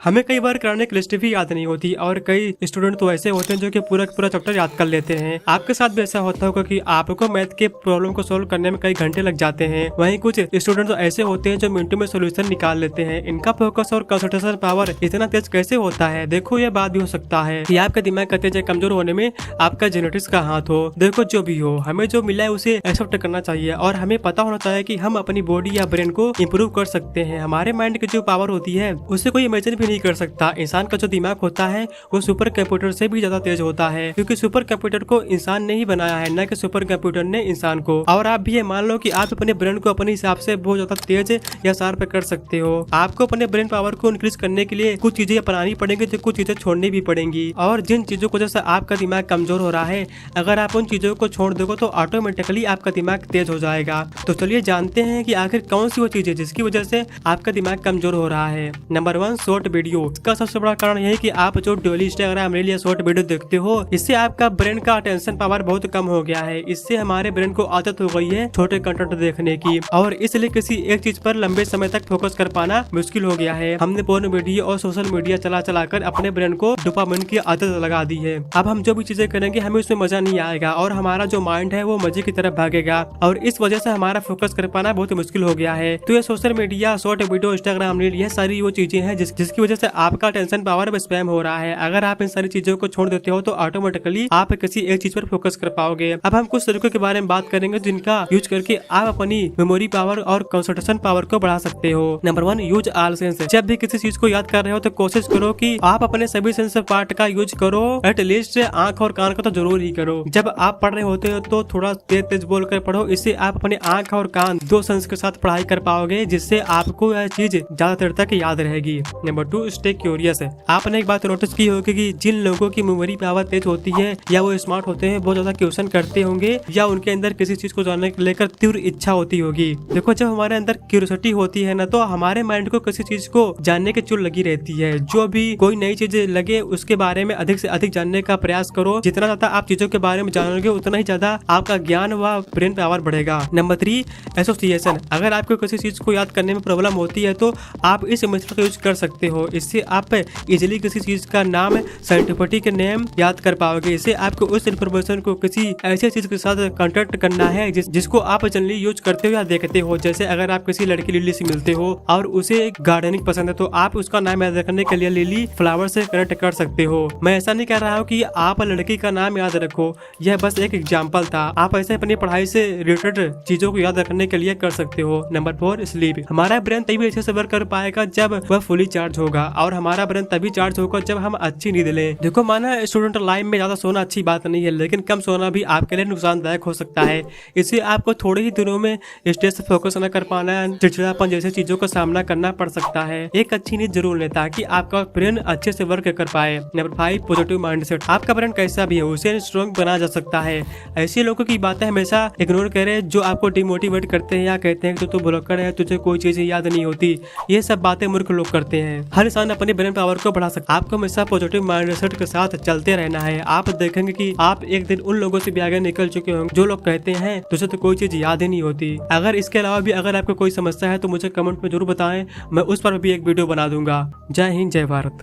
हमें कई बार कराने की लिस्ट भी याद नहीं होती और कई स्टूडेंट तो ऐसे होते हैं जो कि पूरा पूरा चैप्टर याद कर लेते हैं। आपके साथ भी ऐसा होता होगा कि आपको मैथ के प्रॉब्लम को सोल्व करने में कई घंटे लग जाते हैं। वहीं कुछ स्टूडेंट तो ऐसे होते हैं जो मिनटों में सोल्यूशन निकाल लेते हैं। इनका फोकस और कंसंट्रेशन पावर इतना तेज कैसे होता है? देखो, यह बात भी हो सकता है कि आपका दिमाग का तेज कमजोर होने में आपका जेनेटिक्स का हाथ हो। देखो, जो भी हो, हमें जो मिला है उसे एक्सेप्ट करना चाहिए और हमें पता होना चाहिए कि हम अपनी बॉडी या ब्रेन को इम्प्रूव कर सकते हैं। हमारे माइंड की जो पावर होती है उसे कोई इमेजिन भी नहीं कर सकता। इंसान का जो दिमाग होता है वो सुपर कंप्यूटर से भी ज्यादा तेज होता है, क्योंकि सुपर कंप्यूटर को इंसान ने ही बनाया है, न कि सुपर कंप्यूटर ने इंसान को। और आप भी ये मान लो कि आप अपने ब्रेन को अपने हिसाब से बहुत ज्यादा तेज या शार्प कर सकते हो। आपको अपने ब्रेन पावर को इंक्रीज करने के लिए कुछ चीजें अपनानी पड़ेंगी, तो कुछ चीजें छोड़नी भी पड़ेंगी। और जिन चीजों को जैसे आपका दिमाग कमजोर हो रहा है, अगर आप उन चीजों को छोड़ दोगे तो ऑटोमेटिकली आपका दिमाग तेज हो जाएगा। तो चलिए जानते हैं कि आखिर कौन सी वो चीज है जिसकी वजह से आपका दिमाग कमजोर हो रहा है। Number 1, short video. इसका सबसे बड़ा कारण यह है कि आप जो डेली इंस्टाग्राम रील या शॉर्ट वीडियो देखते हो, इससे आपका ब्रेन का अटेंशन पावर बहुत कम हो गया है। इससे हमारे ब्रेन को आदत हो गई है छोटे कंटेंट देखने की, और इसलिए किसी एक चीज पर लंबे समय तक फोकस कर पाना मुश्किल हो गया है। हमने पोर्न वीडियो और सोशल मीडिया चला चला कर अपने ब्रेन को डोपामिन की आदत लगा दी है। अब हम जो भी चीजें करेंगे हमें उसमें मजा नहीं आएगा और हमारा जो माइंड है वो मजे की तरफ भागेगा, और इस वजह से हमारा फोकस कर पाना बहुत मुश्किल हो गया है। तो ये social media, short video, Instagram reel, ये सारी वो चीजें हैं जिसकी वजह से आपका टेंशन पावर स्पैम हो रहा है। अगर आप इन सारी चीजों को छोड़ देते हो तो ऑटोमेटिकली आप किसी एक चीज पर फोकस कर पाओगे। अब हम कुछ तरीकों के बारे में बात करेंगे जिनका यूज करके आप अपनी मेमोरी पावर और कंसंट्रेशन पावर को बढ़ा सकते हो। Number 1, use all sense. जब भी किसी चीज को याद कर रहे हो तो कोशिश करो कि आप अपने सभी सेंस पार्ट का यूज करो। एटलीस्ट आंख और कान का तो जरूर ही करो। जब आप पढ़ रहे होते हो तो थोड़ा तेज तेज बोल कर पढ़ो, इससे आप अपने आंख और कान दो सेंस के साथ पढ़ाई कर पाओगे, जिससे आपको यह चीज ज्यादा देर तक याद रहेगी। Number 2, stay curious. आपने एक बात नोटिस की होगी कि जिन लोगों की मेमोरी पावर तेज होती है या वो स्मार्ट होते हैं, बहुत ज्यादा क्वेश्चन करते होंगे या उनके अंदर किसी चीज को जानने को लेकर तीव्र इच्छा होती होगी। देखो, जब हमारे अंदर क्यूरियोसिटी होती है ना, तो हमारे माइंड को किसी चीज को जानने की चुल लगी रहती है। जो भी कोई नई चीज लगे उसके बारे में अधिक से अधिक जानने का प्रयास करो। जितना ज्यादा आप चीजों के बारे में जानोगे उतना ही ज्यादा आपका ज्ञान व ब्रेन पावर बढ़ेगा। Number 3, association. अगर आपको किसी चीज को याद करने में प्रॉब्लम होती है तो आप इस मेथड का यूज कर सकते हो। इससे आप इजिली किसी चीज का नाम, साइंटिफिक नेम याद कर पाओगे। इससे आपको उस इन्फॉर्मेशन को किसी ऐसी चीज के साथ कांटेक्ट करना है जिसको आप जनरली यूज करते हो या देखते हो। जैसे अगर आप किसी लड़की लिली से मिलते हो और उसे गार्डनिंग पसंद है तो आप उसका नाम याद रखने के लिए लिली फ्लावर से कनेक्ट कर सकते हो। मैं ऐसा नहीं कह रहा हूँ कि आप लड़की का नाम याद रखो, यह बस एक एग्जाम्पल था। आप ऐसे अपनी पढ़ाई से रिलेटेड चीजों को याद रखने के लिए कर सकते हो। Number 4, sleep. हमारा ब्रेन तभी अच्छे से वर्क कर पाएगा जब वह फुली चार्ज होगा, और हमारा ब्रेन तभी चार्ज होगा जब हम अच्छी नींद लें। देखो, माना स्टूडेंट लाइफ में ज्यादा सोना अच्छी बात नहीं है, लेकिन कम सोना भी आपके लिए नुकसानदायक हो सकता है। इससे आपको थोड़े ही दिनों में स्ट्रेस से फोकस न कर पाना, चिड़चिड़ापन जैसी चीजों का सामना करना पड़ सकता है। एक अच्छी नींद जरूर लें ताकि आपका ब्रेन अच्छे से वर्क कर पाए। Number 5, positive mindset. आपका ब्रेन कैसा भी है उसे स्ट्रॉन्ग बना जा सकता है। ऐसे लोगों की बातें हमेशा इग्नोर करें जो आपको डिमोटिवेट करते हैं या कहते हैं कि तू भुलक्कड़ है, तुझे कोई चीज याद नहीं होती। ये सब बातें मूर्ख लोग करते हैं। हर इंसान अपने ब्रेन पावर को बढ़ा सकता है। आपको हमेशा पॉजिटिव माइंडसेट के साथ चलते रहना है। आप देखेंगे कि आप एक दिन उन लोगों से भी आगे निकल चुके होंगे जो लोग कहते हैं तुझे तो कोई चीज याद ही नहीं होती। अगर इसके अलावा भी अगर आपको कोई समस्या है तो मुझे कमेंट में जरूर बताएं, मैं उस पर भी एक वीडियो बना दूंगा। जय हिंद, जय भारत।